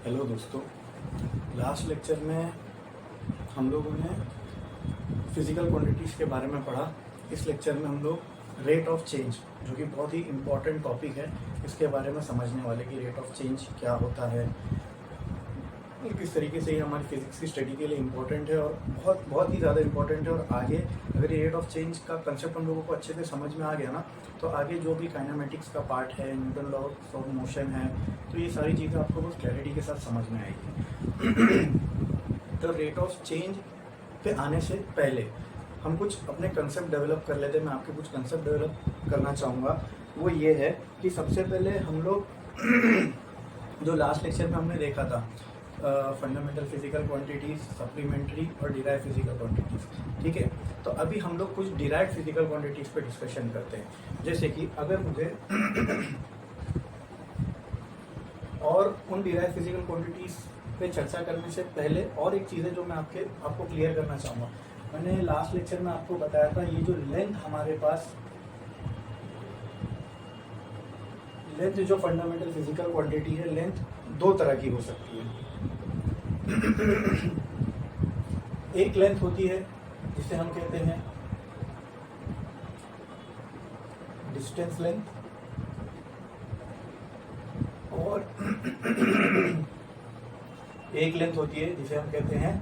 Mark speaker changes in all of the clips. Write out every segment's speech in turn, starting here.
Speaker 1: Hello दोस्तों, last lecture में हम लोगों ने फिज़िकल क्वांटिटीज़ के बारे में पढ़ा। इस लेक्चर में हम लोग रेट ऑफ चेंज, जो कि बहुत ही इम्पॉर्टेंट टॉपिक है, इसके बारे में समझने वाले कि रेट ऑफ चेंज क्या होता है और किस तरीके से ये हमारी फिज़िक्स की स्टडी के लिए इम्पोर्टेंट है और बहुत बहुत ही ज़्यादा इम्पोर्टेंट है। और आगे अगर ये रेट ऑफ चेंज का कंसेप्ट हम लोगों को अच्छे से समझ में आ गया ना, तो आगे जो भी काइनेमेटिक्स का पार्ट है, न्यूटन लॉ ऑफ मोशन है, तो ये सारी चीज़ें आपको बहुत क्लैरिटी के साथ समझ में आएगी। तो रेट ऑफ चेंज पे आने से पहले हम कुछ अपने कंसेप्ट डेवलप कर लेते हैं। मैं आपके कुछ कंसेप्ट डेवलप करना चाहूँगा। वो ये है कि सबसे पहले हम लोग जो लास्ट लेक्चर में हमने देखा था, फंडामेंटल फिजिकल क्वांटिटीज़, सप्लीमेंट्री और डिराइव फिजिकल क्वांटिटीज़, ठीक है। तो अभी हम लोग कुछ डिराइव फिजिकल क्वांटिटीज़ पे डिस्कशन करते हैं। जैसे कि अगर मुझे और उन डिराइव फिजिकल क्वांटिटीज़ पे चर्चा करने से पहले और एक चीज़ है जो मैं आपको क्लियर करना चाहूँगा। मैंने लास्ट लेक्चर में आपको बताया था, ये जो लेंथ हमारे पास, लेंथ जो फंडामेंटल फिजिकल क्वांटिटी है, लेंथ दो तरह की हो सकती है। एक लेंथ होती है जिसे हम कहते हैं डिस्टेंस लेंथ, और एक लेंथ होती है जिसे हम कहते हैं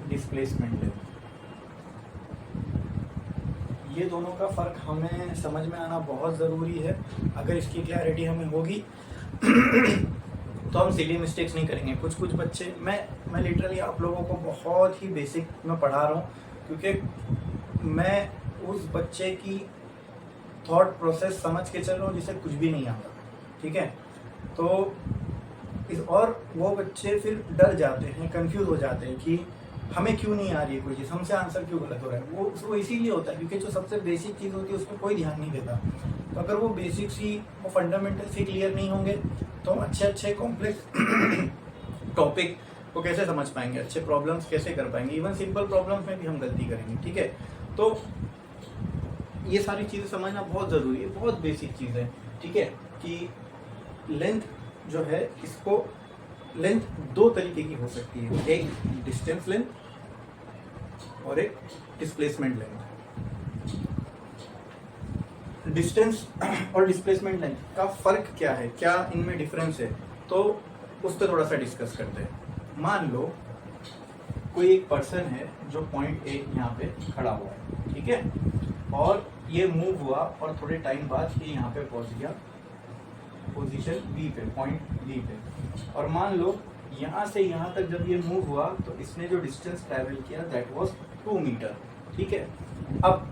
Speaker 1: डिस्प्लेसमेंट लेंथ। ये दोनों का फर्क हमें समझ में आना बहुत ज़रूरी है। अगर इसकी क्लैरिटी हमें होगी तो हम सिली मिस्टेक्स नहीं करेंगे। कुछ बच्चे, मैं लिटरली आप लोगों को बहुत ही बेसिक में पढ़ा रहा हूँ, क्योंकि मैं उस बच्चे की थॉट प्रोसेस समझ के चल रहा हूँ जिसे कुछ भी नहीं आता, ठीक है। तो और वो बच्चे फिर डर जाते हैं, कंफ्यूज हो जाते हैं कि हमें क्यों नहीं आ रही है कोई चीज़, हमसे आंसर क्यों गलत हो रहा है। वो इसीलिए होता है क्योंकि जो सबसे बेसिक चीज़ होती है उस पर कोई ध्यान नहीं देता। तो अगर वो बेसिक सी, वो फंडामेंटल सी क्लियर नहीं होंगे तो हम अच्छे कॉम्प्लेक्स टॉपिक को कैसे समझ पाएंगे, अच्छे प्रॉब्लम्स कैसे कर पाएंगे। इवन सिंपल प्रॉब्लम्स में भी हम गलती करेंगे, ठीक है। तो ये सारी चीज़ें समझना बहुत ज़रूरी है, बहुत बेसिक चीज़ है, ठीक है। कि लेंथ जो है, इसको लेंथ दो तरीके की हो सकती है, एक डिस्टेंस लेंथ और एक डिस्प्लेसमेंट लेंथ। डिस्टेंस और डिस्प्लेसमेंट लेंथ का फर्क क्या है, क्या इनमें डिफरेंस है, तो उस पर थोड़ा सा डिस्कस करते हैं। मान लो कोई एक पर्सन है जो पॉइंट ए यहाँ पे खड़ा हुआ है, ठीक है, और ये मूव हुआ और थोड़े टाइम बाद ये यहाँ पे पहुंच गया पोजीशन बी पे, पॉइंट बी पे। और मान लो यहाँ से यहाँ तक जब ये मूव हुआ तो इसने जो डिस्टेंस ट्रैवल किया दैट वाज 2 मीटर, ठीक है। अब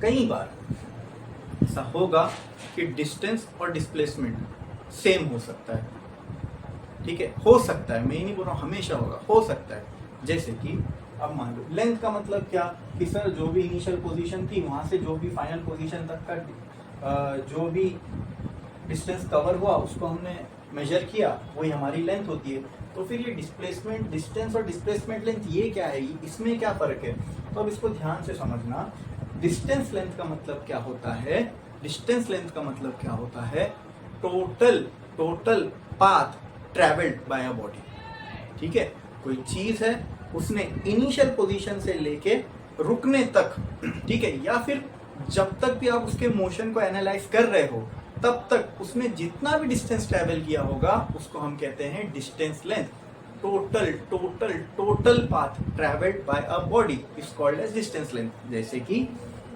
Speaker 1: कई बार ऐसा होगा कि डिस्टेंस और डिस्प्लेसमेंट सेम हो सकता है, ठीक है, हो सकता है, मैं ही नहीं बोल रहा हूँ हमेशा होगा, हो सकता है। जैसे कि अब मान लो लेंथ का मतलब क्या कि सर जो भी इनिशियल पोजीशन थी वहां से जो भी फाइनल पोजीशन तक का जो भी डिस्टेंस कवर हुआ उसको हमने मेजर किया, वही हमारी लेंथ होती है। तो फिर ये डिस्प्लेसमेंट, डिस्टेंस और डिस्प्लेसमेंट लेंथ ये क्या है, इसमें क्या फर्क है, तो अब इसको ध्यान से समझना। डिस्टेंस लेंथ का मतलब क्या होता है, डिस्टेंस लेंथ का मतलब क्या होता है, total path travelled by a body, ठीक है। कोई चीज है, उसने इनिशियल पोजीशन से लेके रुकने तक, ठीक है, या फिर जब तक भी आप उसके मोशन को एनालाइज कर रहे हो तब तक उसने जितना भी डिस्टेंस ट्रैवल किया होगा उसको हम कहते हैं distance length. Total path travelled by a body is called as distance length. जैसे कि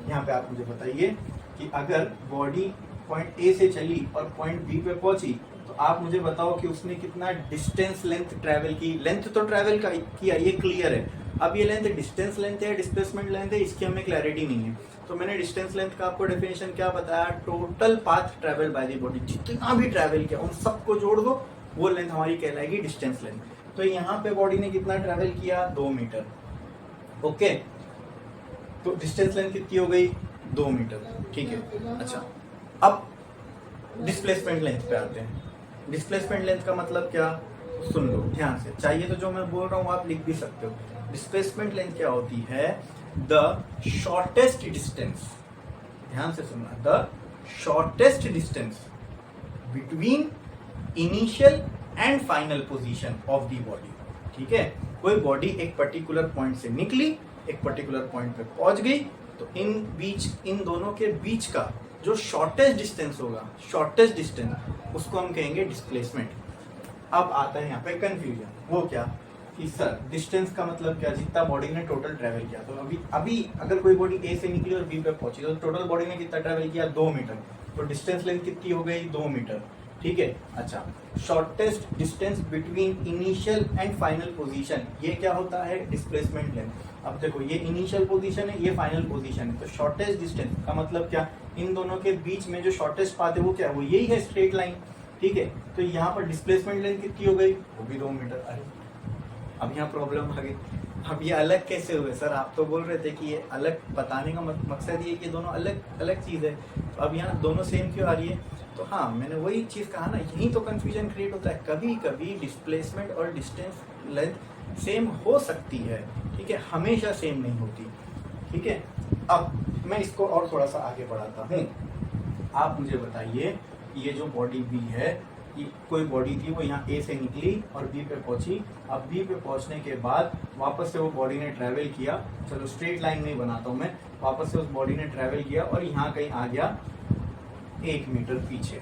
Speaker 1: यहाँ पे आप मुझे बताइए कि अगर बॉडी पॉइंट ए से चली और पॉइंट बी पे पहुंची, तो आप मुझे बताओ कि उसने कितना डिस्टेंस लेंथ ट्रैवल की। लेंथ तो ट्रैवल किया, ये क्लियर है। अब ये लेंथ डिस्टेंस लेंथ है, डिस्प्लेसमेंट लेंथ है, इसकी हमें क्लैरिटी नहीं है। तो मैंने डिस्टेंस लेंथ का आपको डेफिनेशन क्या बताया, total path travel by the body, जितना भी ट्रैवल किया उन सबको जोड़ दो, वो लेंथ हमारी कहलाएगी डिस्टेंस लेंथ। तो यहाँ पे बॉडी ने कितना ट्रैवल किया, 2 मीटर, ओके। तो डिस्टेंस लेंथ कितनी हो गई, 2 मीटर, ठीक है। अच्छा, अब डिस्प्लेसमेंट लेंथ पे आते हैं। डिस्प्लेसमेंट लेंथ का मतलब क्या, सुन लो ध्यान से, चाहिए तो जो मैं बोल रहा हूँ आप लिख भी सकते हो। डिस्प्लेसमेंट लेंथ क्या होती है, द शॉर्टेस्ट डिस्टेंस, ध्यान से सुनना, the shortest distance between initial and final position of the body. ठीक है, कोई बॉडी एक पर्टिकुलर पॉइंट से निकली, एक पर्टिकुलर पॉइंट पे पहुंच गई, तो इन दोनों के बीच का जो शॉर्टेस्ट डिस्टेंस होगा, शॉर्टेस्ट डिस्टेंस, उसको हम कहेंगे डिस्प्लेसमेंट। अब आता है यहाँ पे कंफ्यूजन, वो क्या कि सर डिस्टेंस का मतलब क्या, जितना बॉडी ने टोटल ट्रेवल किया। तो अभी अगर कोई बॉडी ए से निकली और बी पे पहुंची तो टोटल बॉडी ने कितना ट्रेवल किया, 2 मीटर, तो डिस्टेंस लेंथ कितनी हो गई, 2 मीटर। ठीक है, अच्छा, shortest distance between initial and final position, ये क्या होता है, डिस्प्लेसमेंट लेंथ। अब देखो ये इनिशियल पोजीशन है, ये फाइनल पोजीशन है, तो शॉर्टेस्ट डिस्टेंस का मतलब क्या, इन दोनों के बीच में जो शॉर्टेस्ट पाथ है वो क्या है, वो यही है, स्ट्रेट लाइन। ठीक है, तो यहाँ पर डिस्प्लेसमेंट लेंथ कितनी हो गई, वो भी 2 मीटर। अरे अब यहाँ प्रॉब्लम आ गई, अब ये अलग कैसे हुए सर, आप तो बोल रहे थे कि ये अलग, बताने का मकसद ये कि दोनों अलग अलग चीज़ है, तो अब यहाँ दोनों सेम क्यों आ रही है। तो हाँ, मैंने वही चीज़ कहा ना, यही तो कंफ्यूजन क्रिएट होता है। कभी कभी डिस्प्लेसमेंट और डिस्टेंस लेंथ सेम हो सकती है, ठीक है, हमेशा सेम नहीं होती। ठीक है, अब मैं इसको और थोड़ा सा आगे बढ़ाता हूँ। आप मुझे बताइए, ये जो बॉडी बी है, कि कोई बॉडी थी, वो यहाँ ए से निकली और बी पे पहुंची। अब बी पे पहुंचने के बाद वापस से वो बॉडी ने ट्रैवल किया, चलो स्ट्रेट लाइन नहीं बनाता हूँ मैं, वापस से उस बॉडी ने ट्रैवल किया और यहाँ कहीं आ गया 1 मीटर पीछे।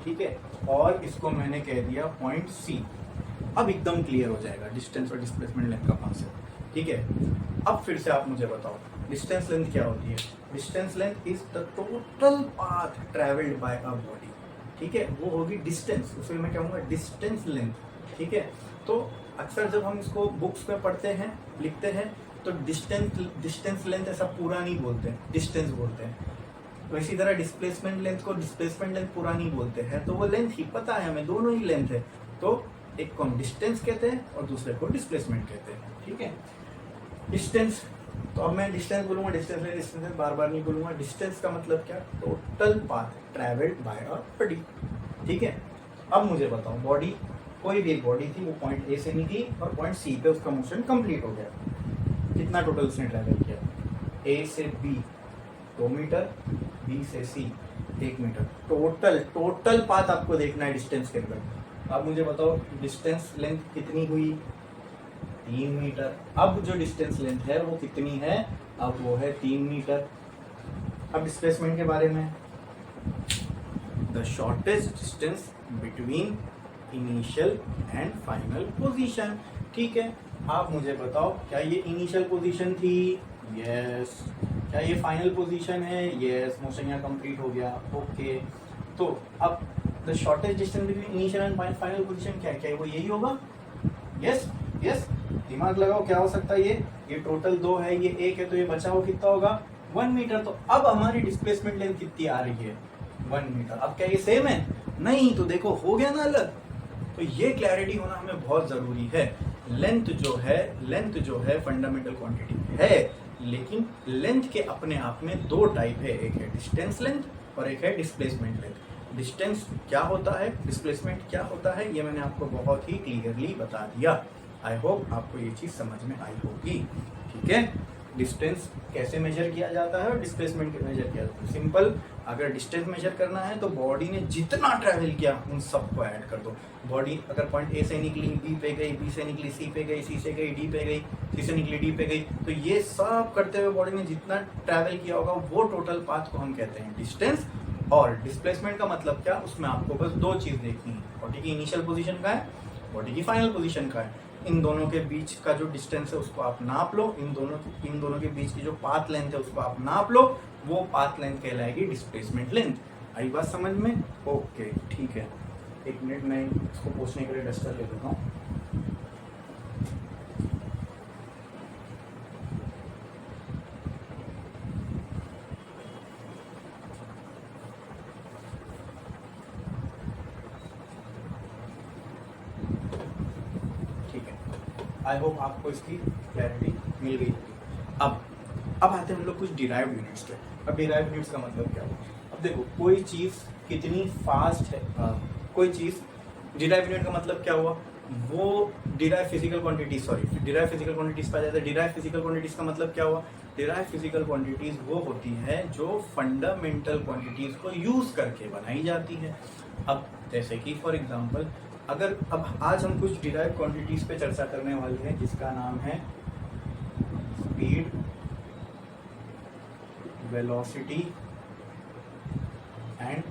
Speaker 1: ठीक है, और इसको मैंने कह दिया पॉइंट सी। अब एकदम क्लियर हो जाएगा डिस्टेंस और डिस्प्लेसमेंट लेंथ का कॉन्सेप्ट। ठीक है, अब फिर से आप मुझे बताओ डिस्टेंस लेंथ क्या होती है। Distance length is the total path travelled by a body. ठीक है, वो होगी डिस्टेंस, उसमें मैं कहूँगा डिस्टेंस लेंथ। ठीक है, तो अक्सर जब हम इसको बुक्स में पढ़ते हैं, लिखते हैं, तो डिस्टेंस लेंथ ऐसा पूरा नहीं बोलते, डिस्टेंस बोलते हैं। तो इसी तरह डिस्प्लेसमेंट लेंथ को डिस्प्लेसमेंट लेंथ पूरा नहीं बोलते हैं, तो वो लेंथ ही पता है हमें, दोनों ही लेंथ है, तो एक को हम डिस्टेंस कहते हैं और दूसरे को डिस्प्लेसमेंट कहते हैं। ठीक है, डिस्टेंस, तो अब मैं डिस्टेंस बोलूंगा, डिस्टेंस बार बार नहीं बोलूंगा। डिस्टेंस का मतलब क्या, total path travelled by a body. ठीक है, अब मुझे बताओ, बॉडी, कोई भी एक बॉडी थी, वो पॉइंट ए से निकली और पॉइंट सी पे उसका मोशन कंप्लीट हो गया। कितना टोटल उसने ट्रैवल किया, ए से बी 2 मीटर, बी से सी 1 मीटर, टोटल पाथ आपको देखना है डिस्टेंस के अंदर। अब मुझे बताओ डिस्टेंस लेंथ कितनी हुई, 3 मीटर। अब जो डिस्टेंस लेंथ है वो कितनी है, अब वो है 3 मीटर। अब डिस्प्लेसमेंट के बारे में, the shortest distance between initial and final position. ठीक है, आप मुझे बताओ, क्या ये इनिशियल पोजीशन थी, यस। क्या ये फाइनल पोजीशन है, यस। मोशन यहाँ कंप्लीट हो गया, ओके। तो अब the shortest distance between initial and final position क्या है, क्या वो यही होगा, यस यस। दिमाग लगाओ, क्या हो सकता है ये टोटल 2 है, ये 1 है, तो ये बचा हुआ कितना होगा, 1 मीटर। तो अब हमारी डिस्प्लेसमेंट लेंथ कितनी आ रही है, 1 मीटर। अब क्या ये सेम है, नहीं, तो देखो हो गया ना अलग। तो ये क्लैरिटी होना हमें बहुत जरूरी है। लेंथ जो है फंडामेंटल क्वांटिटी है, लेकिन लेंथ के अपने आप में 2 टाइप है, एक है डिस्टेंस लेंथ और एक है डिस्प्लेसमेंट लेंथ। डिस्टेंस क्या होता है, डिस्प्लेसमेंट क्या होता है, ये मैंने आपको बहुत ही क्लियरली बता दिया। आई होप आपको ये चीज समझ में आई होगी। ठीक है, डिस्टेंस कैसे मेजर किया जाता है और डिस्प्लेसमेंट कैसे मेजर किया जाता है। सिंपल, अगर डिस्टेंस मेजर करना है तो बॉडी ने जितना ट्रैवल किया उन सबको ऐड कर दो। बॉडी अगर पॉइंट ए से निकली बी पे गई, बी से निकली सी पे गई, सी से गई डी पे गई, सी से निकली डी पे गई, तो ये सब करते हुए बॉडी ने जितना ट्रैवल किया होगा वो टोटल पाथ को हम कहते हैं डिस्टेंस। और डिस्प्लेसमेंट का मतलब क्या, उसमें आपको बस 2 चीज देखनी है, बॉडी की इनिशियल पोजीशन का है, बॉडी की फाइनल पोजीशन का है। इन दोनों के बीच का जो डिस्टेंस है उसको आप नाप लो, इन दोनों के बीच की जो पाथ लेंथ है उसको आप नाप लो, वो पाथ लेंथ कहलाएगी डिस्प्लेसमेंट लेंथ। आई बात समझ में, ओके ठीक है। 1 मिनट, मैं इसको पोंछने के लिए डस्टर ले लेता हूँ। आई होप आपको इसकी क्लैरिटी मिल गई होगी। अब आते हैं हम लोग कुछ डिराइव्ड यूनिट्स पे। अब डिराइव्ड यूनिट्स का मतलब क्या हुआ, अब देखो कोई चीज़ कितनी फास्ट है, कोई चीज़, डिराइव्ड यूनिट का मतलब क्या हुआ, वो derive physical quantities, derive physical quantities पाया जाता है। डिराइव फिजिकल क्वांटिटीज का मतलब क्या हुआ, डिराइव फिजिकल क्वांटिटीज वो होती है जो फंडामेंटल क्वांटिटीज को यूज करके बनाई जाती है। अब जैसे कि फॉर एग्जांपल अगर अब आज हम कुछ डिराइव क्वांटिटीज पे चर्चा करने वाले हैं जिसका नाम है स्पीड, वेलोसिटी एंड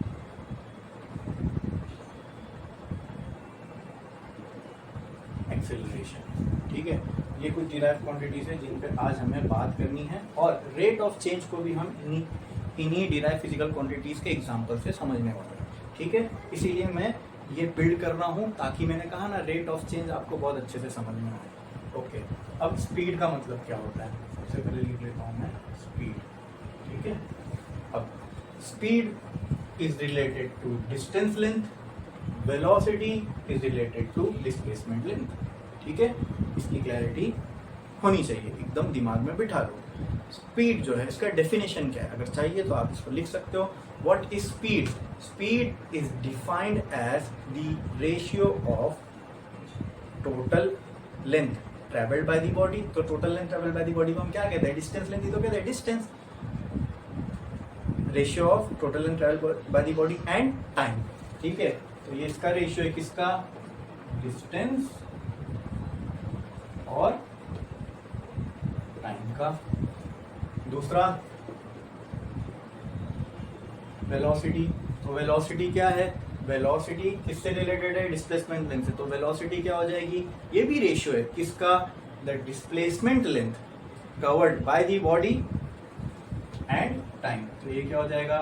Speaker 1: एक्सेलरेशन। ठीक है, ये कुछ डिराइव क्वांटिटीज है जिन पे आज हमें बात करनी है और रेट ऑफ चेंज को भी हम इन्हीं डिराइव फिजिकल क्वांटिटीज के एग्जांपल से समझने वाले हैं। ठीक है, इसीलिए मैं ये बिल्ड कर रहा हूँ ताकि मैंने कहा ना रेट ऑफ चेंज आपको बहुत अच्छे से समझ में आए। ओके, अब स्पीड का मतलब क्या होता है सबसे पहले लिख लेता हूँ मैं स्पीड। ठीक है, अब speed is related to distance length, velocity is related to displacement length. ठीक है, इसकी क्लैरिटी होनी चाहिए, एकदम दिमाग में बिठा लो। स्पीड जो है इसका डेफिनेशन क्या है, अगर चाहिए तो आप इसको लिख सकते हो। What is speed? Speed is defined as the ratio of total length travelled by the body. तो total length travelled by the body को हम क्या कहते हैं? डिस्टेंस लेंथ ही तो कहते हैं, distance. Ratio of total length travelled by the body and time. ठीक है, तो ये इसका रेशियो है किसका? डिस्टेंस और टाइम का। दूसरा वेलोसिटी। तो वेलोसिटी क्या है? वेलोसिटी किससे रिलेटेड है? डिस्प्लेसमेंट लेंथ से। तो वेलोसिटी क्या हो जाएगी? ये भी रेशियो है किसका? The displacement length covered by the body and time. तो ये क्या हो जाएगा?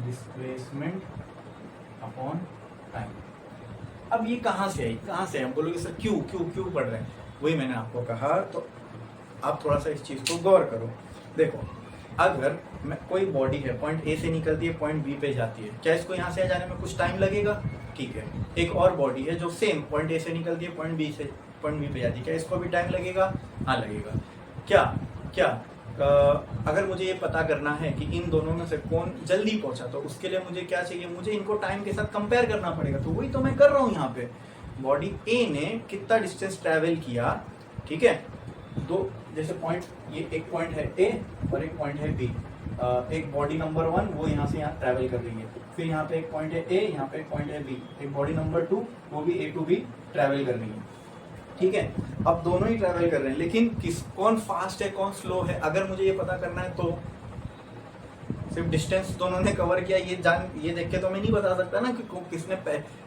Speaker 1: Displacement upon time. अब ये कहां से आई? कहां से हम बोलोगे सर क्यों क्यों क्यों पढ़ रहे हैं? वही मैंने आपको कहा, तो आप थोड़ा सा इस चीज को गौर करो। देखो, अगर मैं कोई बॉडी है पॉइंट ए से निकलती है पॉइंट बी पे जाती है, क्या इसको यहाँ से जाने में कुछ टाइम लगेगा? ठीक है, एक और बॉडी है जो सेम पॉइंट ए से निकलती है पॉइंट बी पे जाती है, क्या इसको भी टाइम लगेगा? हाँ लगेगा। क्या अगर मुझे ये पता करना है कि इन दोनों में से कौन जल्दी पहुंचा, तो उसके लिए मुझे क्या चाहिए? मुझे इनको टाइम के साथ कंपेयर करना पड़ेगा। तो वही तो मैं कर रहा हूँ यहाँ पे। बॉडी ए ने कितना डिस्टेंस ट्रेवल किया, ठीक है, दो जैसे पॉइंट, ये एक पॉइंट है ए और एक पॉइंट है बी। एक बॉडी नंबर 1 वो यहाँ से यहाँ ट्रेवल कर रही है, फिर यहाँ पे एक पॉइंट है ए, यहाँ पे एक पॉइंट है बी। एक बॉडी नंबर 2 वो भी ए टू बी ट्रेवल कर रही है। ठीक है, अब दोनों ही ट्रैवल कर रहे हैं, लेकिन कौन फास्ट है कौन स्लो है, अगर मुझे ये पता करना है तो सिर्फ डिस्टेंस दोनों ने कवर किया ये देख के तो मैं नहीं बता सकता ना कि किसने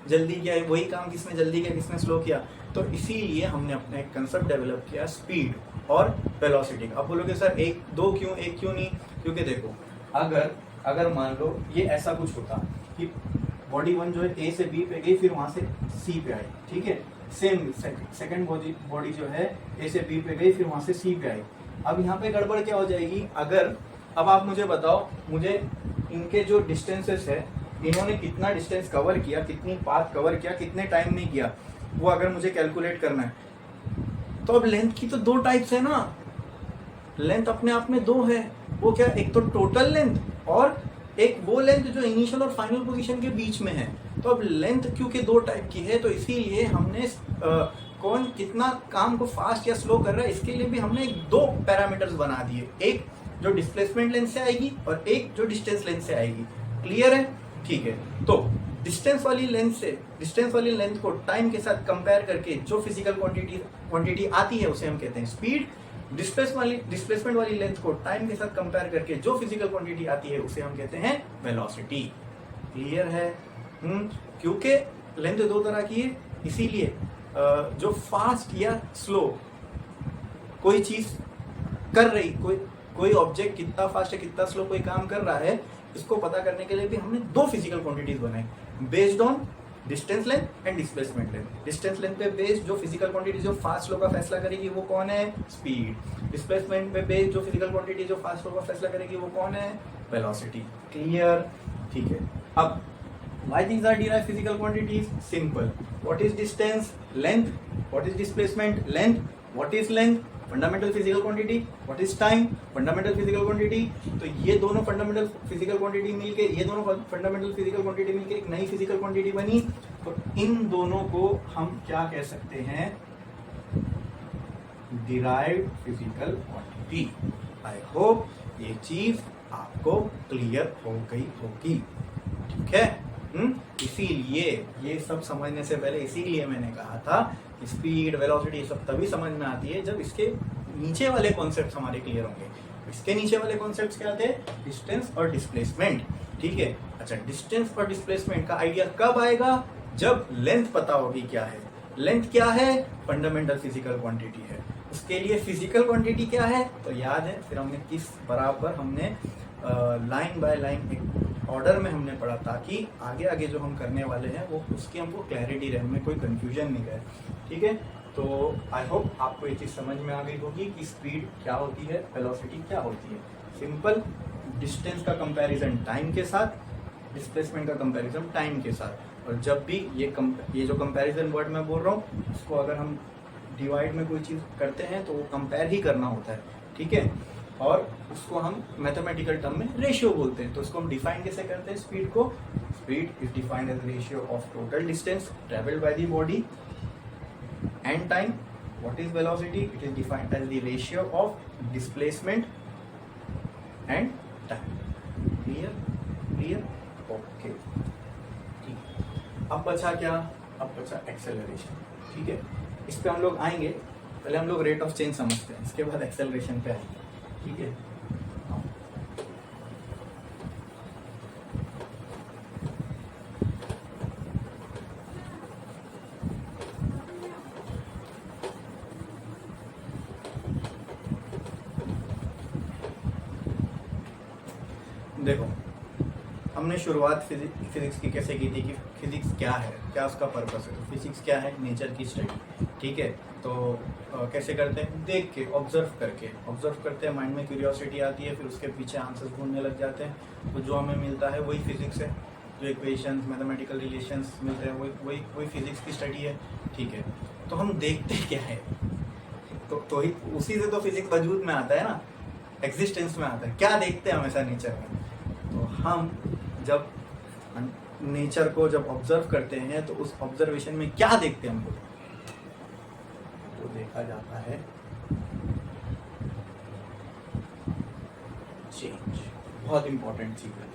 Speaker 1: जल्दी किया, वही काम किसने जल्दी किया किसने स्लो किया। तो इसीलिए हमने अपना एक कंसेप्ट डेवलप किया स्पीड और वेलोसिटी। अब बोलोगे सर एक दो क्यों, एक क्यों नहीं? क्योंकि देखो, अगर मान लो ये ऐसा कुछ होता कि बॉडी 1 जो है ए से बी पे गई, फिर वहां से सी पे आई। ठीक है, सेम सेकंड बॉडी जो है ए से बी पे गई, फिर वहां से सी पे आई। अब यहाँ पे गड़बड़ क्या हो जाएगी? अब आप मुझे बताओ, मुझे इनके जो डिस्टेंसेस है, इन्होंने कितना डिस्टेंस कवर किया, कितनी पाथ कवर किया, कितने टाइम में किया, वो अगर मुझे कैलकुलेट करना है तो अब लेंथ की तो 2 टाइप्स है ना। लेंथ अपने आप में 2 है। वो क्या? एक तो टोटल लेंथ और एक वो लेंथ जो इनिशियल और फाइनल पोजीशन के बीच में है। तो अब लेंथ क्योंकि 2 टाइप की है, तो इसीलिए हमने कौन कितना काम को फास्ट या स्लो कर रहा है, इसके लिए भी हमने 2 पैरामीटर्स बना दिए, एक जो डिस्प्लेसमेंट लेंथ से आएगी और एक जो डिस्टेंस लेंथ से आएगी। क्लियर है? ठीक है, तो डिस्टेंस वाली लेंथ को टाइम के साथ कंपेयर करके जो फिजिकल क्वांटिटी आती है उसे हम कहते हैं स्पीड। डिस्प्लेसमेंट वाली लेंथ को टाइम के साथ कंपेयर करके जो फिजिकल क्वांटिटी आती है उसे हम कहते हैं वेलोसिटी। क्लियर है? क्योंकि लेंथ 2 तरह की है, इसीलिए जो फास्ट या स्लो कोई चीज कर रही, कोई ऑब्जेक्ट कितना फास्ट है कितना स्लो कोई काम कर रहा है, इसको पता करने के लिए भी हमने 2 फिजिकल क्वांटिटीज बनाई based on distance length and displacement length. Distance length पे बेस्ड जो फिजिकल क्वांटिटी जो फास्ट स्लो का फैसला करेगी वो कौन है? स्पीड। डिस्प्लेसमेंट पे बेस्ड जो फिजिकल क्वांटिटी जो फास्ट स्लो का फैसला करेगी वो कौन है? वेलोसिटी। क्लियर? ठीक है, अब why these are derived physical quantities? Simple. What is distance? Length. What is displacement? Length. What is length? Fundamental physical quantity. What is time? Fundamental physical quantity. तो ये दोनों fundamental physical quantity मिलके, ये दोनों fundamental physical quantity मिलके एक नई physical quantity बनी। तो इन दोनों को हम क्या कह सकते हैं? Derived physical quantity. I hope ये चीज आपको क्लियर हो गई होगी, ठीक है। इसीलिए ये सब समझने से पहले इसीलिए मैंने कहा था स्पीड, वेलोसिटी सब तभी समझ में आती है जब इसके नीचे वाले कॉन्सेप्ट्स हमारे क्लियर होंगे। इसके नीचे वाले कॉन्सेप्ट्स क्या थे? डिस्टेंस और डिस्प्लेसमेंट, ठीक है। अच्छा, डिस्टेंस और डिस्प्लेसमेंट का आइडिया कब आएगा? जब लेंथ पता होगी क्या है। लेंथ क्या है? फंडामेंटल फिजिकल क्वांटिटी है। उसके लिए फिजिकल क्वांटिटी क्या है? तो याद है, फिर हमने किस बराबर हमने लाइन बाय लाइन एक ऑर्डर में हमने पढ़ा, ताकि आगे आगे जो हम करने वाले हैं वो उसकी हमको क्लैरिटी रहे, हमें कोई कंफ्यूजन नहीं रहे, ठीक है। तो आई होप आपको ये चीज़ समझ में आ गई होगी कि स्पीड क्या होती है, वेलोसिटी क्या होती है। सिंपल, डिस्टेंस का कंपैरिजन टाइम के साथ, डिस्प्लेसमेंट का कंपैरिजन टाइम के साथ। और जब भी ये जो कंपैरिजन वर्ड मैं बोल रहा हूँ, उसको अगर हम डिवाइड में कोई चीज़ करते हैं तो वो कंपेयर ही करना होता है, ठीक है। और उसको हम मैथमेटिकल टर्म में रेशियो बोलते हैं। तो इसको हम डिफाइन कैसे करते हैं स्पीड को? Speed is defined as ratio of total distance travelled by the body and time. What is velocity? It is defined as the ratio of displacement and time. Clear? Okay. ठीक। अब बचा क्या? अब बचा एक्सेलरेशन, ठीक है। इस पे हम लोग आएंगे, पहले हम लोग रेट ऑफ चेंज समझते हैं, इसके बाद एक्सेलरेशन पे आएंगे, ठीक है। देखो, हमने शुरुआत फिजिक्स की कैसे की थी कि फिजिक्स क्या है, क्या उसका पर्पस है। तो फिजिक्स क्या है? नेचर की स्टडी, ठीक है। तो कैसे करते हैं? देख के, ऑब्जर्व करते हैं, माइंड में क्यूरियोसिटी आती है, फिर उसके पीछे आंसर्स ढूंढने लग जाते हैं। तो जो हमें मिलता है वही फिजिक्स है, जो इक्वेशंस, मैथमेटिकल रिलेशंस मिलते हैं वही फिजिक्स की स्टडी है, ठीक है। तो हम देखते क्या है, तो उसी से तो फिजिक्स वजूद में आता है ना, एग्जिस्टेंस में आता है। क्या देखते हैं हमेशा नेचर में? तो हम जब नेचर को जब ऑब्जर्व करते हैं तो उस ऑब्जर्वेशन में क्या देखते हैं हम लोग? तो देखा जाता है चेंज। बहुत इंपॉर्टेंट चीज है।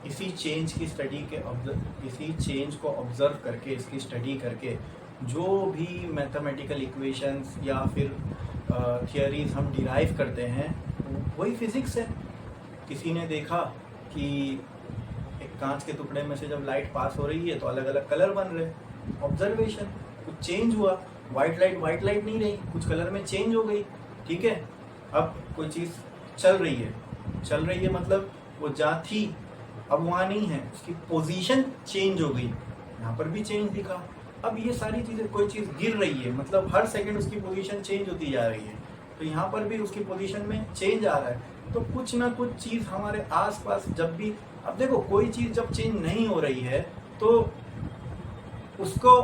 Speaker 1: इसी चेंज की स्टडी के इसी चेंज को ऑब्जर्व करके, इसकी स्टडी करके जो भी मैथमेटिकल इक्वेशंस या फिर थियरीज हम डिराइव करते हैं वही फिजिक्स है। किसी ने देखा कि एक कांच के टुकड़े में से जब लाइट पास हो रही है तो अलग अलग कलर बन रहे, ऑब्जर्वेशन, कुछ चेंज हुआ, वाइट लाइट नहीं रही, कुछ कलर में चेंज हो गई, ठीक है। अब कोई चीज़ चल रही है मतलब वो जहाँ थी अब वहाँ नहीं है, उसकी पोजीशन चेंज हो गई, यहाँ पर भी चेंज दिखा। अब ये सारी चीज़ें, कोई चीज़ गिर रही है मतलब हर सेकंड उसकी पोजीशन चेंज होती जा रही है, तो यहाँ पर भी उसकी पोजीशन में चेंज आ रहा है। तो कुछ ना कुछ चीज़ हमारे आसपास जब भी, अब देखो कोई चीज़ जब चेंज नहीं हो रही है तो उसको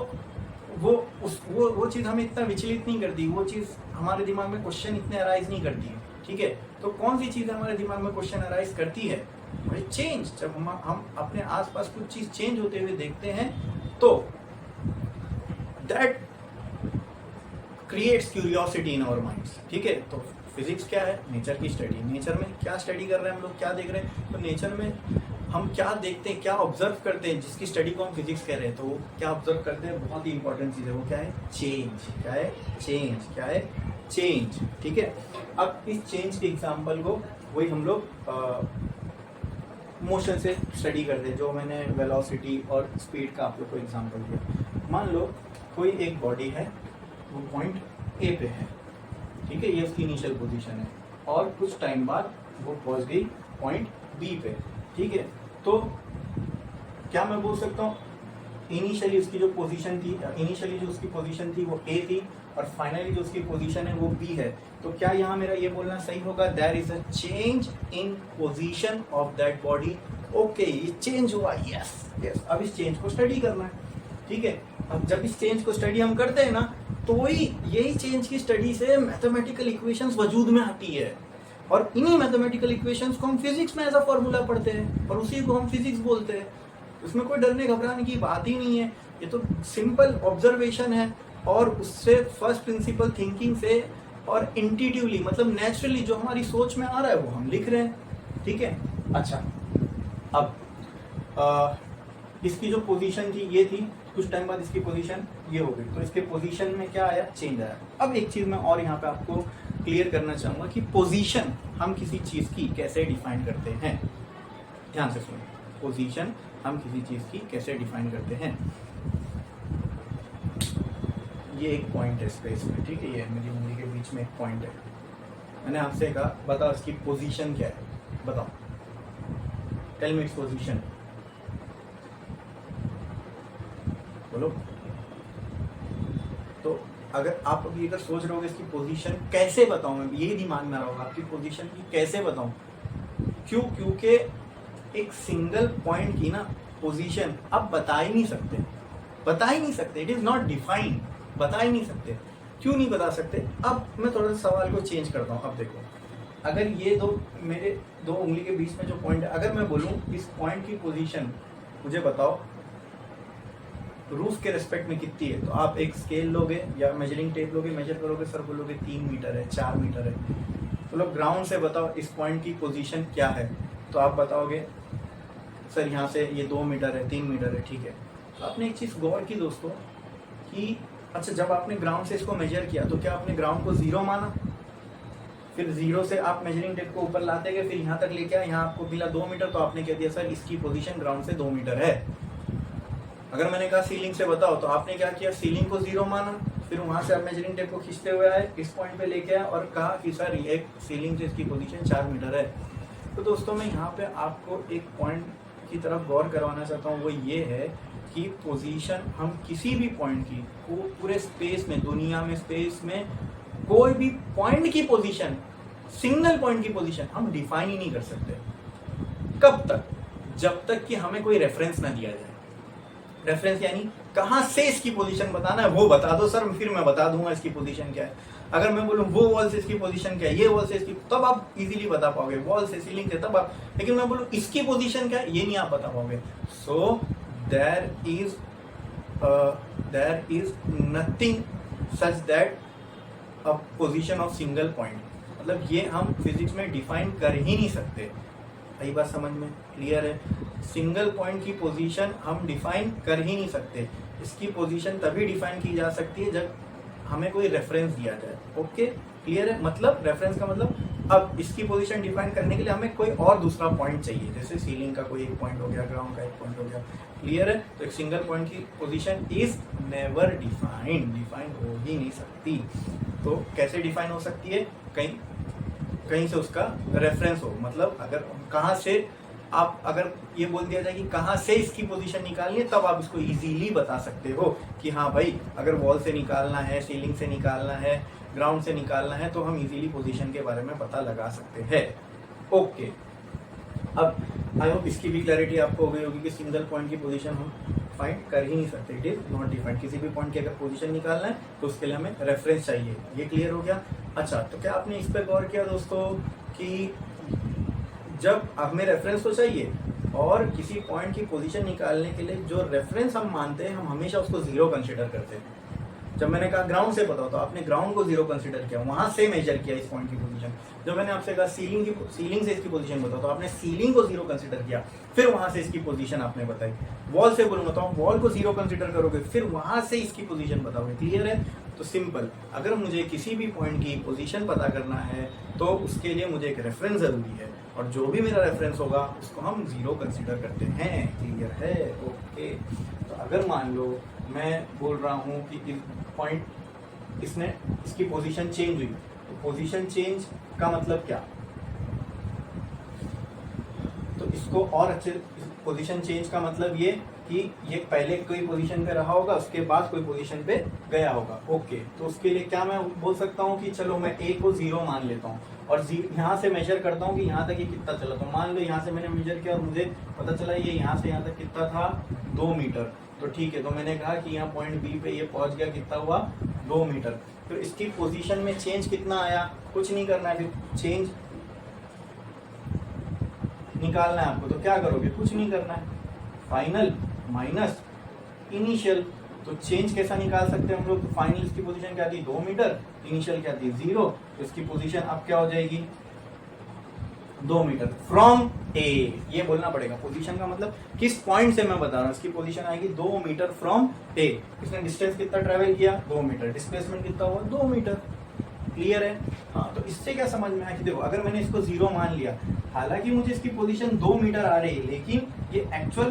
Speaker 1: वो चीज़ हमें इतना विचलित नहीं करती, वो चीज़ हमारे दिमाग में क्वेश्चन इतने अराइज नहीं करती है, ठीक है। तो कौन सी चीज़ हमारे दिमाग में क्वेश्चन अराइज करती है? भाई चेंज। जब हम अपने आसपास कुछ चीज़ चेंज होते हुए देखते हैं तो that creates curiosity in our minds, ठीक है। तो फिजिक्स क्या है? नेचर की स्टडी। नेचर में क्या स्टडी कर रहे हैं हम लोग, क्या देख रहे हैं? तो नेचर में हम क्या देखते हैं, क्या ऑब्जर्व करते हैं, जिसकी स्टडी को हम फिजिक्स कह रहे हैं। तो वो क्या ऑब्जर्व करते हैं? बहुत ही इंपॉर्टेंट चीज़ है, वो क्या है? चेंज। क्या है? चेंज। क्या है? चेंज, ठीक है। अब इस चेंज के एग्जाम्पल को वही हम लोग मोशन से स्टडी करते हैं, जो मैंने वेलोसिटी और स्पीड का आप लोग को एग्जाम्पल दिया। मान लो कोई एक बॉडी है, वो पॉइंट ए पे है, ठीक है, ये उसकी इनिशियल पोजीशन है, और कुछ टाइम बाद वो पहुंच गई पॉइंट बी पे, ठीक है। तो क्या मैं बोल सकता हूँ इनिशियली उसकी जो उसकी पोजीशन थी वो ए थी, और फाइनली जो उसकी पोजीशन है वो बी है। तो क्या यहाँ मेरा ये बोलना सही होगा? There is a change in position of that body. Okay, ये चेंज हुआ, यस। अब इस चेंज को स्टडी करना है, ठीक है। अब जब इस चेंज को स्टडी हम करते हैं ना, तो यही चेंज की स्टडी से मैथमेटिकल इक्वेशंस वजूद में आती है, और इन्हीं मैथमेटिकल इक्वेशंस को हम फिजिक्स में एज अ फॉर्मूला पढ़ते हैं, और उसी को हम फिजिक्स बोलते हैं। उसमें कोई डरने घबराने की बात ही नहीं है, ये तो सिंपल ऑब्जर्वेशन है। और उससे फर्स्ट प्रिंसिपल थिंकिंग से और इंट्यूटिवली मतलब नेचुरली जो हमारी सोच में आ रहा है वो हम लिख रहे हैं, ठीक है। अच्छा, अब इसकी जो पोजीशन थी ये थी, कुछ टाइम बाद इसकी पोजीशन ये हो गई, तो इसके पोजीशन में क्या आया, चेंज आया। अब एक चीज मैं और यहाँ पे आपको क्लियर करना चाहूंगा कि पोजीशन हम किसी चीज की कैसे डिफाइन करते हैं। ध्यान से सुनिए, पोजीशन हम किसी चीज की कैसे डिफाइन करते हैं। ये एक पॉइंट है स्पेस में, ठीक है, ये मेरी उंगली के बीच में एक पॉइंट है। मैंने आपसे कहा बताओ इसकी पोजीशन क्या है, बताओ, टेल मी इट्स पोजीशन, बोलो। तो अगर आप अभी अगर सोच रहे हो इसकी पोजीशन कैसे बताऊं, मैं यही दिमाग में आ रहा होगा आपकी पोजीशन की कैसे बताऊं, क्यों, क्योंकि एक सिंगल पॉइंट की ना पोजीशन आप बता ही नहीं सकते, बता ही नहीं सकते, इट इज नॉट डिफाइंड, बता ही नहीं सकते। क्यों नहीं बता सकते? अब मैं थोड़ा सा सवाल को चेंज करता हूँ। अब देखो, अगर ये दो मेरे दो उंगली के बीच में जो पॉइंट है, अगर मैं बोलूँ इस पॉइंट की पोजीशन मुझे बताओ रूफ के रेस्पेक्ट में कितनी है, तो आप एक स्केल लोगे या मेजरिंग टेप लोगे, मेजर करोगे, सर बोलोगे 3 मीटर है, 4 मीटर है। तो लोग ग्राउंड से बताओ इस पॉइंट की पोजीशन क्या है, तो आप बताओगे सर यहाँ से ये 2 मीटर है, 3 मीटर है, ठीक है। तो आपने एक चीज़ गौर की दोस्तों कि अच्छा, जब आपने ग्राउंड से इसको मेजर किया तो क्या आपने ग्राउंड को 0 माना, फिर 0 से आप मेजरिंग टेप को ऊपर लाते गए, फिर यहाँ तक लेके आए, यहाँ आपको मिला 2 मीटर, तो आपने कह दिया सर इसकी पोजीशन ग्राउंड से 2 मीटर है। अगर मैंने कहा सीलिंग से बताओ, तो आपने क्या किया, सीलिंग को 0 माना, फिर वहां से आप मेजरिंग टेप को खींचते हुए आए, इस पॉइंट पे लेके आए और कहा कि सर ये सीलिंग से इसकी पोजीशन 4 मीटर है। तो दोस्तों मैं यहाँ पे आपको एक पॉइंट की तरफ गौर करवाना चाहता हूँ, वो ये है कि पोजीशन हम किसी भी पॉइंट की को पूरे स्पेस में, दुनिया में स्पेस में कोई भी पॉइंट की पोजीशन, सिंगल पॉइंट की पोजीशन हम डिफाइन ही नहीं कर सकते। कब तक? जब तक कि हमें कोई रेफरेंस ना दिया जाए। रेफरेंस यानी कहां से इसकी पोजीशन बताना है वो बता दो सर, फिर मैं बता दूंगा इसकी पोजीशन क्या है। अगर मैं बोलूं वो वॉल से इसकी पोजीशन क्या है, ये वॉल से इसकी, तब आप इजीली बता पाओगे, वॉल से सीलिंग से तब आप, लेकिन मैं बोलूं इसकी पोजीशन क्या है, ये नहीं आप बता पाओगे। So there is nothing such that a position of single point, मतलब ये हम फिजिक्स में डिफाइन कर ही नहीं सकते। सही बात समझ में क्लियर है? सिंगल पॉइंट की पोजीशन हम डिफाइन कर ही नहीं सकते। इसकी पोजीशन तभी डिफाइन की जा सकती है जब हमें कोई रेफरेंस दिया जाए। ओके, क्लियर है? मतलब रेफरेंस का मतलब, अब इसकी पोजीशन डिफाइन करने के लिए हमें कोई और दूसरा पॉइंट चाहिए, जैसे सीलिंग का कोई एक पॉइंट हो गया, ग्राउंड का एक पॉइंट हो गया। क्लियर है? तो एक सिंगल पॉइंट की position is never defined, define हो ही नहीं सकती। तो कैसे डिफाइन हो सकती है? कहीं से उसका रेफरेंस हो, मतलब अगर कहाँ से आप, अगर ये बोल दिया जाए कि कहाँ से इसकी पोजीशन निकालनी है, तब आप इसको इजीली बता सकते हो कि हाँ भाई अगर वॉल से निकालना है, सीलिंग से निकालना है, ग्राउंड से निकालना है, तो हम इजीली पोजीशन के बारे में पता लगा सकते हैं। ओके, अब आई होप इसकी भी क्लैरिटी आपको हो गई होगी कि सिंगल पॉइंट की पोजीशन हम फाइंड कर ही नहीं सकते, इट इज नॉट डिफाइंड। किसी भी पॉइंट की अगर पोजीशन निकालना है तो उसके लिए हमें रेफरेंस चाहिए। ये क्लियर हो गया? अच्छा, तो क्या आपने इस पर गौर किया दोस्तों कि जब हमें रेफरेंस तो चाहिए और किसी पॉइंट की पोजीशन निकालने के लिए जो रेफरेंस हम मानते हैं, हम हमेशा उसको 0 कंसिडर करते हैं। जब मैंने कहा ग्राउंड से बताओ, तो आपने ग्राउंड को 0 कंसिडर किया, वहां से मेजर किया इस पॉइंट की पोजीशन। जब मैंने आपसे कहा सीलिंग से इसकी पोजीशन बताओ, तो आपने सीलिंग को 0 कंसिडर किया, फिर वहां से इसकी पोजीशन आपने बताई। वॉल से बोलूंगा तो आप वॉल को 0 कंसिडर करोगे, फिर वहां से इसकी पोजीशन बताओगे। क्लियर है? तो सिंपल, अगर मुझे किसी भी पॉइंट की पोजीशन पता करना है तो उसके लिए मुझे एक रेफरेंस जरूरी है, और जो भी मेरा रेफरेंस होगा उसको हम 0 कंसिडर करते हैं। क्लियर है? ओके, तो अगर मान लो मैं बोल रहा हूँ कि इस पॉइंट इसकी पोजीशन चेंज हुई, तो पोजीशन चेंज का मतलब क्या? तो इसको और अच्छे, पोजीशन चेंज का मतलब ये कि ये पहले कोई पोजीशन पे रहा होगा, उसके बाद कोई पोजीशन पे गया होगा। ओके, तो उसके लिए क्या मैं बोल सकता हूँ कि चलो मैं ए को 0 मान लेता हूँ और यहाँ से मेजर करता हूँ कि यहाँ तक ये कितना चला। तो मान लो यहाँ से मैंने मेजर किया और मुझे पता चला ये यहाँ से यहाँ तक कितना था, 2 मीटर। तो ठीक है, तो मैंने कहा कि यहाँ पॉइंट बी पे ये पहुंच गया, कितना हुआ, 2 मीटर। तो इसकी पोजीशन में चेंज कितना आया? कुछ नहीं करना है, फिर चेंज निकालना है आपको। तो क्या करोगे? कुछ नहीं करना है, फाइनल माइनस इनिशियल। तो चेंज कैसा निकाल सकते हैं हम लोग? फाइनल इसकी पोजीशन क्या थी? 2 मीटर, इनिशियल क्या थी? 0, तो इसकी पोजीशन अब क्या हो जाएगी? 2 मीटर फ्रॉम ए। ये बोलना पड़ेगा, पोजीशन का मतलब किस पॉइंट से मैं बता रहा हूँ, इसकी पोजीशन आएगी 2 मीटर फ्रॉम ए। इसने डिस्टेंस कितना ट्रेवल किया? 2 मीटर। डिस्प्लेसमेंट कितना हुआ? 2 मीटर। क्लियर है? हाँ, तो इससे क्या समझ में आया कि देखो अगर मैंने इसको 0 मान लिया, हालांकि मुझे इसकी पोजीशन 2 मीटर आ रही है, लेकिन ये एक्चुअल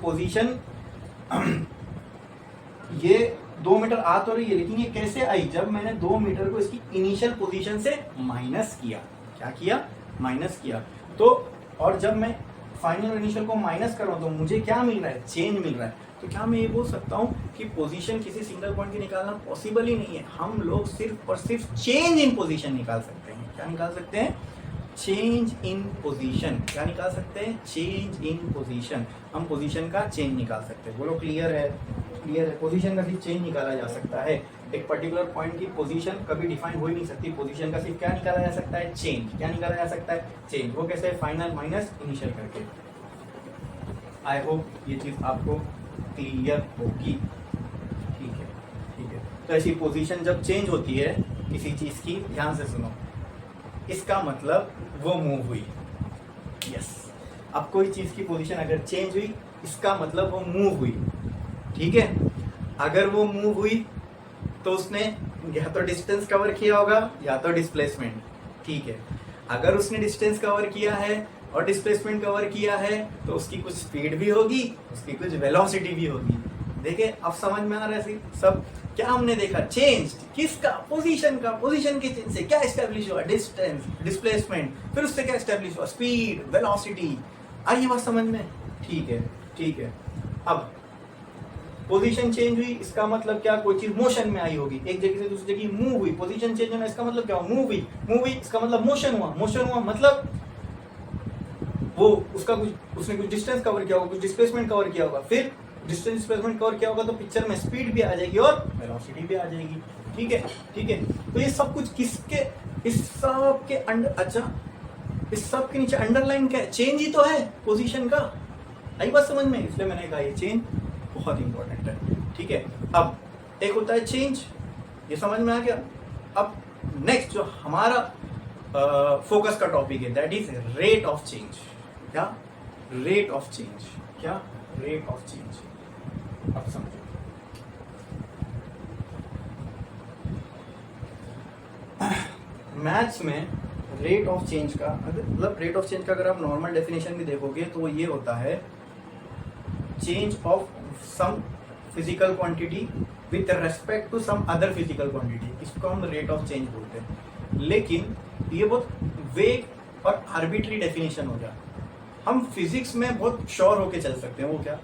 Speaker 1: पोजीशन ये 2 मीटर आ तो रही है, लेकिन ये कैसे आई? जब मैंने 2 मीटर को इसकी इनिशियल पोजीशन से माइनस किया। क्या किया? माइनस किया। तो और जब मैं फाइनल और इनिशियल को माइनस कर रहा हूं तो मुझे क्या मिल रहा है? चेंज मिल रहा है। तो क्या मैं ये बोल सकता हूं कि पोजीशन किसी सिंगल पॉइंट की निकालना पॉसिबल ही नहीं है? हम लोग सिर्फ और सिर्फ चेंज इन पोजीशन निकाल सकते हैं। क्या निकाल सकते हैं? Change in position. क्या निकाल सकते हैं? Change in position. हम पोजीशन का चेंज निकाल सकते हैं। बोलो क्लियर है? क्लियर है? पोजीशन का सिर्फ चेंज निकाला जा सकता है। एक पर्टिकुलर पॉइंट की पोजीशन कभी डिफाइन हो ही नहीं सकती। पोजीशन का सिर्फ क्या निकाला जा सकता है? चेंज। क्या निकाला जा सकता है? चेंज। वो कैसे? फाइनल माइनस इनिशियल करके। आई होप ये चीज आपको क्लियर होगी। ठीक है, ठीक है। तो ऐसी पोजीशन जब चेंज होती है किसी चीज की, ध्यान से सुनो, इसका मतलब वो मूव हुई। यस, अब कोई चीज की पोजीशन अगर चेंज हुई, इसका मतलब वो मूव हुई। ठीक है? अगर वो मूव हुई तो उसने या तो डिस्टेंस कवर किया होगा या तो डिस्प्लेसमेंट। ठीक है? अगर उसने डिस्टेंस कवर किया है और डिस्प्लेसमेंट कवर किया है तो उसकी कुछ स्पीड भी होगी, उसकी कुछ वेलोसिटी भी होगी। देखिए अब समझ में आ रहा है सब? क्या हमने देखा? चेंज किसका? पोजीशन का। पोजीशन के चेंज से क्या एस्टेब्लिश हुआ? डिस्टेंस, डिस्प्लेसमेंट, फिर उससे क्या एस्टेब्लिश हुआ? Speed, velocity. आई बात समझ में? ठीक है, ठीक है। अब पोजीशन चेंज हुई, इसका मतलब क्या? कोई चीज मोशन में आई होगी, एक जगह से दूसरी जगह मूव हुई। पोजीशन चेंज होना इसका मतलब क्या? मूव हुई। मूव हुई इसका मतलब मोशन हुआ। मोशन हुआ मतलब वो उसका कुछ, उसने कुछ डिस्टेंस कवर किया होगा, कुछ डिस्प्लेसमेंट कवर किया होगा, फिर डिस्टेंस डिस्प्लेसमेंट कवर किया होगा तो पिक्चर में स्पीड भी आ जाएगी और वेलोसिटी भी आ जाएगी। ठीक है, ठीक है। तो ये सब कुछ किसके? इस सब के अंडर, अच्छा इस सब के नीचे अंडरलाइन क्या है? चेंज ही तो है पोजीशन का। आई बात समझ में? इसलिए मैंने कहा ये चेंज बहुत इंपॉर्टेंट है। ठीक है? अब एक होता है चेंज, ये समझ में आ गया। अब नेक्स्ट जो हमारा फोकस का टॉपिक है that is rate of change. क्या? Rate of change. क्या? Rate of change. अब समझो, मैथ्स में रेट ऑफ चेंज का मतलब रेट ऑफ चेंज का अगर आप नॉर्मल डेफिनेशन भी देखोगे तो ये होता है change of some physical quantity with respect to some other physical quantity. इसको हम रेट ऑफ चेंज बोलते हैं। लेकिन ये बहुत वेग और आर्बिट्री डेफिनेशन हो गया। हम फिजिक्स में बहुत श्योर होके चल सकते हैं। वो क्या?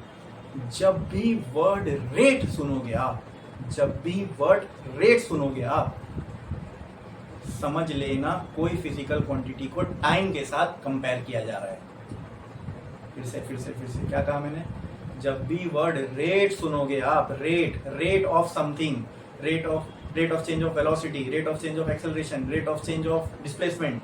Speaker 1: जब भी वर्ड रेट सुनोगे आप, जब भी वर्ड रेट सुनोगे आप, समझ लेना कोई फिजिकल क्वांटिटी को टाइम के साथ कंपेयर किया जा रहा है। फिर से क्या कहा मैंने? जब भी वर्ड रेट सुनोगे आप, rate of something, rate of change of velocity, rate of change of acceleration, rate of change of displacement,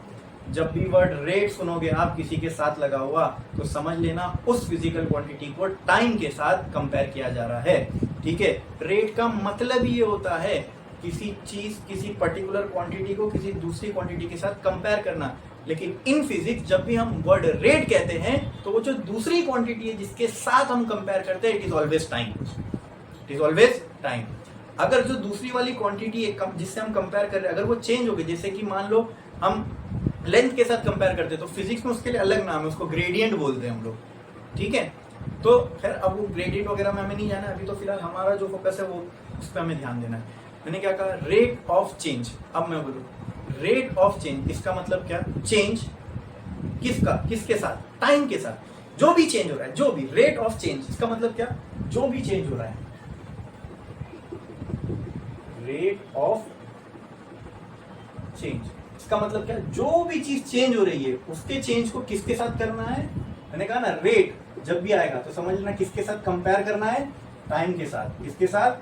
Speaker 1: जब भी वर्ड रेट सुनोगे आप किसी के साथ लगा हुआ तो समझ लेना उस फिजिकल क्वांटिटी को टाइम के साथ कंपेयर किया जा रहा है। ठीक है? रेट का मतलब ये होता है किसी चीज, किसी पर्टिकुलर क्वांटिटी को किसी दूसरी क्वांटिटी के साथ कंपेयर करना। लेकिन इन फिजिक्स जब भी हम वर्ड रेट कहते हैं तो वो जो दूसरी क्वांटिटी है जिसके साथ हम कंपेयर करते हैं, it is always time. It is always time. अगर जो दूसरी वाली क्वांटिटी है जिससे हम कंपेयर कर रहे हैं, अगर वो चेंज हो गई, जैसे कि मान लो हम लेंथ के साथ कंपेयर करते हैं तो फिजिक्स में उसके लिए अलग नाम है, उसको ग्रेडियंट बोलते हैं हम लोग। ठीक है? तो खैर अब वो ग्रेडियंट वगैरह में हमें नहीं जाना, अभी तो फिलहाल हमारा जो फोकस है वो उस पर हमें ध्यान देना है। मैंने क्या कहा? Rate of change. अब मैं बोलूं रेट ऑफ चेंज, इसका मतलब क्या? चेंज किसका? किसके साथ? टाइम के साथ। जो भी चेंज हो रहा है, जो भी रेट ऑफ चेंज, इसका मतलब क्या? जो भी चेंज हो रहा है, रेट ऑफ चेंज, इसका मतलब क्या? जो भी चीज चेंज हो रही है उसके चेंज को किसके साथ करना है? मैंने कहा ना रेट जब भी आएगा तो समझ लेना किसके साथ कंपेयर करना है? टाइम के साथ। किसके साथ?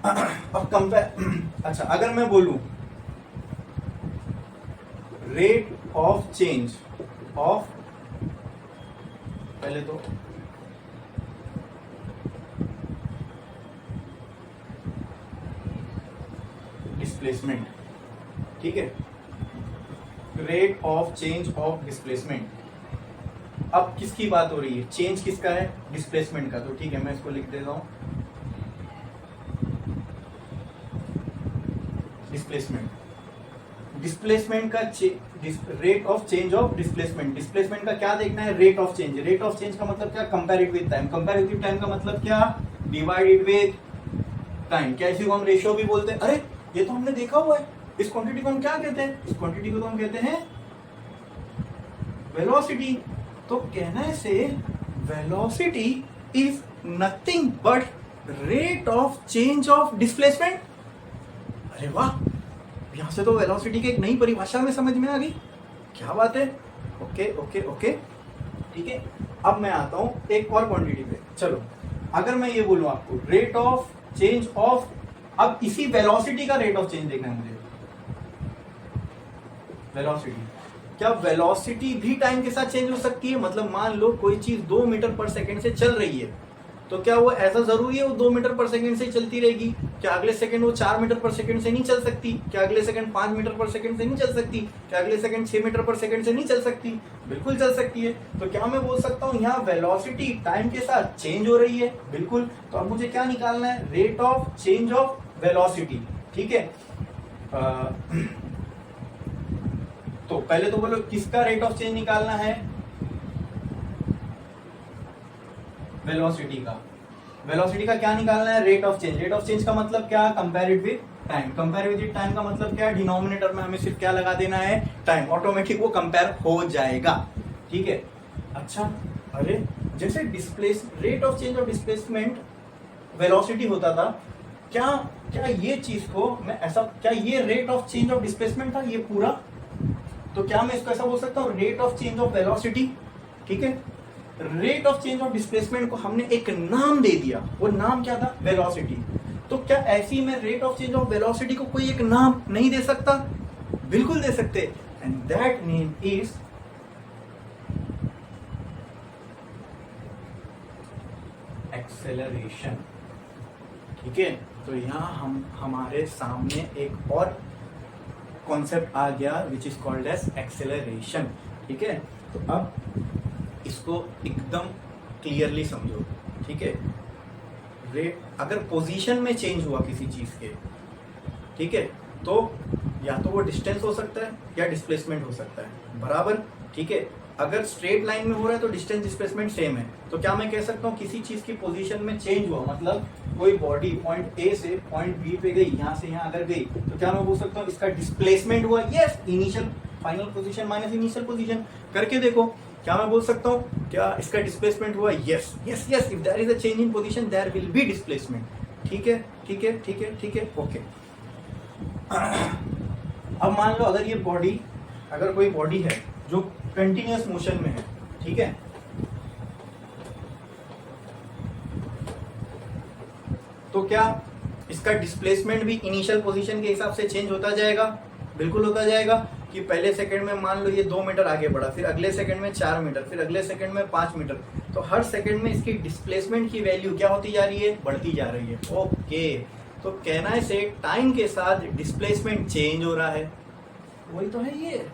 Speaker 1: अब कंपेयर, अच्छा अगर मैं बोलूं रेट ऑफ चेंज ऑफ पहले तो डिस्प्लेसमेंट, ठीक है, rate of change of displacement. अब किसकी बात हो रही है, चेंज किसका है, डिस्प्लेसमेंट का। तो ठीक है, मैं इसको लिख देता हूं, डिस्प्लेसमेंट। डिस्प्लेसमेंट का rate of change of displacement. Displacement का क्या देखना है, rate of change. Rate of change का मतलब क्या, comparative with time. Comparative time का मतलब क्या, डिवाइडेड विद टाइम। क्या इसी को हम रेशियो भी बोलते हैं। अरे ये तो हमने देखा हुआ है। इस क्वांटिटी को हम क्या कहते हैं, इस क्वांटिटी को तो हम कहते हैं वेलोसिटी। तो कहने से velocity is nothing but rate of change of displacement. अरे वाह, यहां से तो वेलोसिटी की एक नई परिभाषा में समझ में आ गई। क्या बात है। ओके ओके ओके, ठीक है। अब मैं आता हूं एक और क्वांटिटी पे। चलो, अगर मैं ये बोलूं आपको रेट ऑफ चेंज ऑफ, अब इसी वेलोसिटी का रेट ऑफ चेंज देखना है मुझे। वेलोसिटी, क्या वेलोसिटी भी टाइम के साथ चेंज हो सकती है। मतलब मान लो कोई चीज 2 मीटर पर सेकंड से चल रही है, तो क्या वो ऐसा जरूरी है वो 2 मीटर पर सेकंड से चलती रहेगी। क्या अगले सेकंड वो 4 मीटर पर सेकंड से नहीं चल सकती। क्या अगले सेकंड 5 मीटर पर सेकंड से नहीं चल सकती। क्या अगले सेकंड 6 मीटर पर सेकंड से नहीं चल सकती। बिल्कुल चल सकती है। तो क्या मैं बोल सकता हूँ यहाँ वेलोसिटी टाइम के साथ चेंज हो रही है। बिल्कुल। तो अब मुझे क्या निकालना है, rate of change of velocity, ठीक है। तो पहले तो बोलो किसका रेट ऑफ चेंज निकालना है, वेलोसिटी का। वेलोसिटी का क्या निकालना है, rate of change. Rate of change का मतलब क्या, comparative with time. Comparative with time का मतलब क्या, डिनोमिनेटर में हमें सिर्फ क्या लगा देना है, टाइम। ऑटोमेटिक वो कंपेयर हो जाएगा, ठीक है। अच्छा, अरे जैसे rate of change of displacement velocity होता था, क्या क्या ये चीज को मैं ऐसा, क्या ये rate of change of displacement था ये पूरा। तो क्या मैं इसको ऐसा बोल सकता हूँ, rate of change of velocity, ठीक है। Rate of change of displacement को हमने एक नाम दे दिया, वो नाम क्या था, वेलोसिटी। तो क्या ऐसी में rate of change of velocity को कोई एक नाम नहीं दे सकता, बिल्कुल दे सकते। And that name is acceleration, ठीक है। तो यहां हमारे सामने एक और कॉन्सेप्ट आ गया which is called as acceleration, ठीक है। तो अब इसको एकदम क्लियरली समझो, ठीक है। अगर पोजीशन में चेंज हुआ किसी चीज के, ठीक है, तो या तो वो डिस्टेंस हो सकता है या डिस्प्लेसमेंट हो सकता है, बराबर, ठीक है। अगर स्ट्रेट लाइन में हो रहा है तो डिस्टेंस डिस्प्लेसमेंट सेम है। तो क्या मैं कह सकता हूँ किसी चीज की पोजीशन में चेंज हुआ, मतलब कोई बॉडी पॉइंट ए से पॉइंट बी पे गई, यहाँ से यहाँ अगर गई, तो क्या मैं बोल सकता हूँ इसका डिस्प्लेसमेंट हुआ, yes. Initial final position minus initial position करके देखो, क्या मैं बोल सकता हूँ क्या इसका डिस्प्लेसमेंट हुआ, yes yes yes. If there is a change in position there will be displacement, ठीक है ठीक है ठीक है ठीक है, ओके। अब मान लो अगर ये बॉडी, अगर कोई बॉडी है जो कंटिन्यूअस मोशन में है, ठीक है, तो क्या इसका डिस्प्लेसमेंट भी इनिशियल पोजीशन के हिसाब से चेंज होता जाएगा, बिल्कुल होता जाएगा। कि पहले सेकंड में मान लो ये 2 मीटर आगे बढ़ा, फिर अगले सेकंड में 4 मीटर, फिर अगले सेकंड में 5 मीटर, तो हर सेकंड में इसकी डिस्प्लेसमेंट की वैल्यू क्या होती जा रही है, बढ़ती जा रही है, ओके। तो कहना है से टाइम के साथ डिस्प्लेसमेंट चेंज हो रहा है, वही तो है ये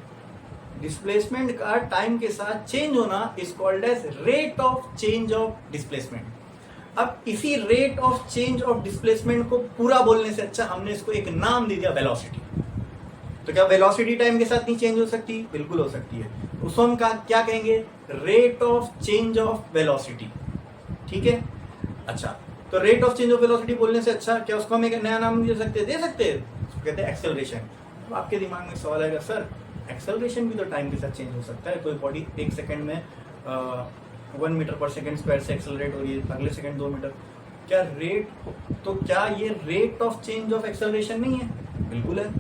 Speaker 1: डिस्प्लेसमेंट का टाइम के साथ चेंज होना is called as rate of change of displacement. अब इसी rate of change of displacement को पूरा बोलने से अच्छा हमने इसको एक नाम दे दिया, वेलोसिटी। तो क्या वेलोसिटी टाइम के साथ नहीं चेंज हो सकती, बिल्कुल हो सकती है। उसको हम क्या कहेंगे, rate of change of velocity, ठीक है। अच्छा, तो rate of change of velocity बोलने से अच्छा क्या उसको हम एक नया नाम दे सकते हैं, उसको कहते हैं एक्सेलरेशन। तो आपके दिमाग में सवाल आएगा, सर एक्सेलरेशन भी तो टाइम के साथ चेंज हो सकता है। कोई बॉडी 1 सेकंड में 1 मीटर पर सेकंड स्क्वायर से एक्सेलरेट हो रही है, अगले सेकंड 2 मीटर, क्या रेट, तो क्या ये rate of change of acceleration नहीं है, बिल्कुल है।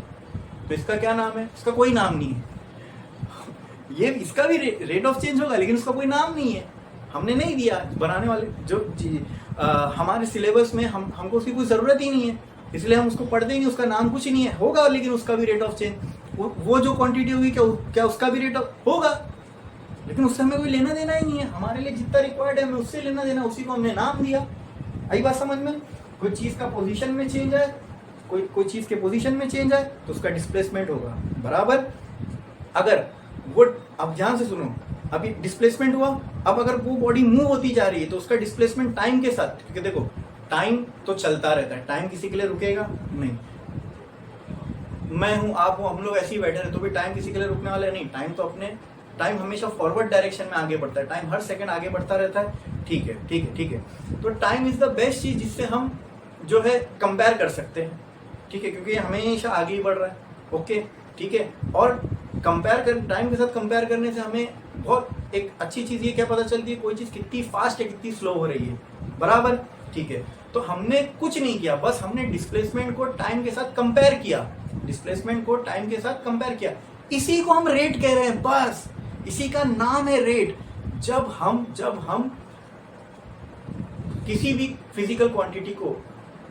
Speaker 1: तो इसका क्या नाम है, इसका कोई नाम नहीं है। ये इसका भी रेट ऑफ चेंज होगा लेकिन उसका कोई नाम नहीं है, हमने नहीं दिया, बनाने वाले जो हमारे सिलेबस में हमको उसकी कोई जरूरत ही नहीं है, इसलिए हम उसको पढ़ते ही नहीं, उसका नाम कुछ नहीं है, होगा लेकिन उसका भी रेट ऑफ चेंज, वो जो क्वांटिटी होगी क्या उसका भी रेट होगा, लेकिन उससे हमें कोई लेना देना ही नहीं है, हमारे लिए जितना रिक्वायर्ड है हमें उससे लेना देना, उसी को हमने नाम दिया। आई बात समझ में? कोई चीज का पोजीशन में चेंज है, कोई चीज के पोजीशन में चेंज है तो उसका डिस्प्लेसमेंट होगा, बराबर। अगर वो, अब ध्यान से सुनो, अभी डिस्प्लेसमेंट हुआ, अब अगर वो बॉडी मूव होती जा रही है तो उसका डिस्प्लेसमेंट टाइम के साथ, क्योंकि देखो टाइम तो चलता रहता है, टाइम किसी के लिए रुकेगा नहीं। मैं हूं, आप हो, हम लोग ऐसे ही बैठे रहे तो भी टाइम किसी के लिए रुकने वाला है नहीं। टाइम तो अपने, टाइम हमेशा फॉरवर्ड डायरेक्शन में आगे बढ़ता है, टाइम हर सेकंड आगे बढ़ता रहता है। ठीक है, ठीक है, ठीक है। तो टाइम इज द बेस्ट चीज जिससे हम जो है कंपेयर कर सकते हैं, ठीक है, क्योंकि हमेशा आगे ही बढ़ रहा है। ओके, ठीक है। और कंपेयर कर, टाइम के साथ कंपेयर करने से हमें बहुत एक अच्छी चीज ये क्या पता चलती है, कोई चीज कितनी फास्ट है, कितनी स्लो हो रही है, बराबर। ठीक है, तो हमने कुछ नहीं किया, बस हमने डिस्प्लेसमेंट को टाइम के साथ कंपेयर किया, डिस्प्लेसमेंट को टाइम के साथ कंपेयर किया। इसी को हम रेट कह रहे हैं, बस इसी का नाम है रेट। जब हम किसी भी फिजिकल क्वांटिटी को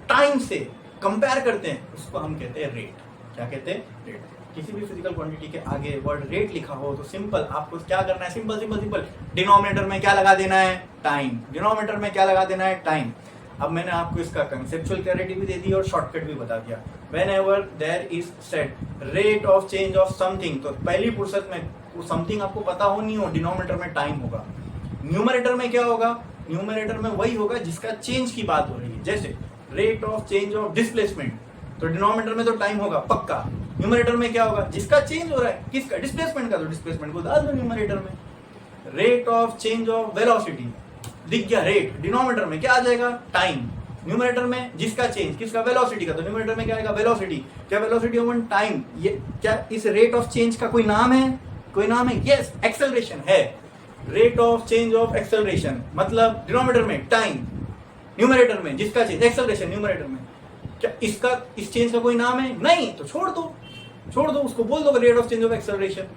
Speaker 1: टाइम से कंपेयर करते हैं उसको हम कहते हैं रेट। क्या कहते हैं? रेट। किसी भी फिजिकल क्वांटिटी के आगे वर्ड रेट लिखा हो तो सिंपल आपको क्या करना है, सिंपल सिंपल सिंपल, डिनोमिनेटर में क्या लगा देना है? टाइम। डिनोमिनेटर में क्या लगा देना है? टाइम। अब मैंने आपको इसका कंसेप्चुअल क्लैरिटी भी दे दी और शॉर्टकट भी बता दिया। Whenever there is set rate of change of something, तो पहली फुर्सत में समथिंग आपको पता हो नहीं हो, डिनोमिनेटर में टाइम होगा। न्यूमरेटर में क्या होगा? न्यूमरेटर में वही होगा जिसका चेंज की बात हो रही है, जैसे rate of change of displacement, तो डिनोमिनेटर में तो टाइम होगा पक्का। न्यूमरेटर में क्या होगा? जिसका चेंज हो रहा है, किसका? डिस्प्लेसमेंट का, तो डिस्प्लेसमेंट को डाल दो न्यूमरेटर में। Rate of change of velocity, दिख गया रेट, डिनोमिनेटर में क्या आ जाएगा? टाइम। न्यूमरेटर में जिसका चेंज, किसका? वेलोसिटी का, तो न्यूमरेटर में क्या आएगा? वेलोसिटी। क्या वेलोसिटी ओवन टाइम, ये क्या इस रेट ऑफ चेंज का कोई नाम है? कोई नाम है? यस, एक्सेलरेशन है। Rate of change of acceleration मतलब डिनोमिनेटर में टाइम, न्यूमरेटर में जिसका चेंज, एक्सेलरेशन न्यूमरेटर में। क्या इसका, इस चेंज का कोई नाम है? नहीं, तो छोड़ दो उसको, बोल दो rate of change of acceleration.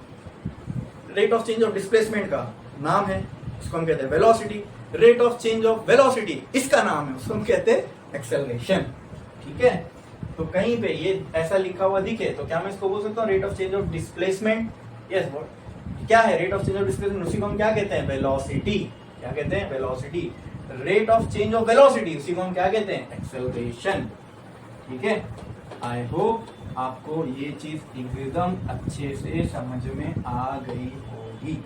Speaker 1: Rate of change of displacement का नाम है, उसको हम कहते हैं velocity. Rate of change of velocity इसका नाम है, उसको हम कहते हैं एक्सेलरेशन। ठीक है, तो कहीं पे ये ऐसा लिखा हुआ दिखे तो क्या मैं इसको बोल सकता हूँ rate of change of displacement? Yes, क्या है rate of change of displacement? उसी को हम क्या कहते हैं? वेलोसिटी। क्या कहते हैं? Velocity. Rate of change of velocity उसी को हम क्या कहते हैं? एक्सेलरेशन। ठीक है, आई होप आपको ये चीज एकदम अच्छे से समझ में आ गई होगी।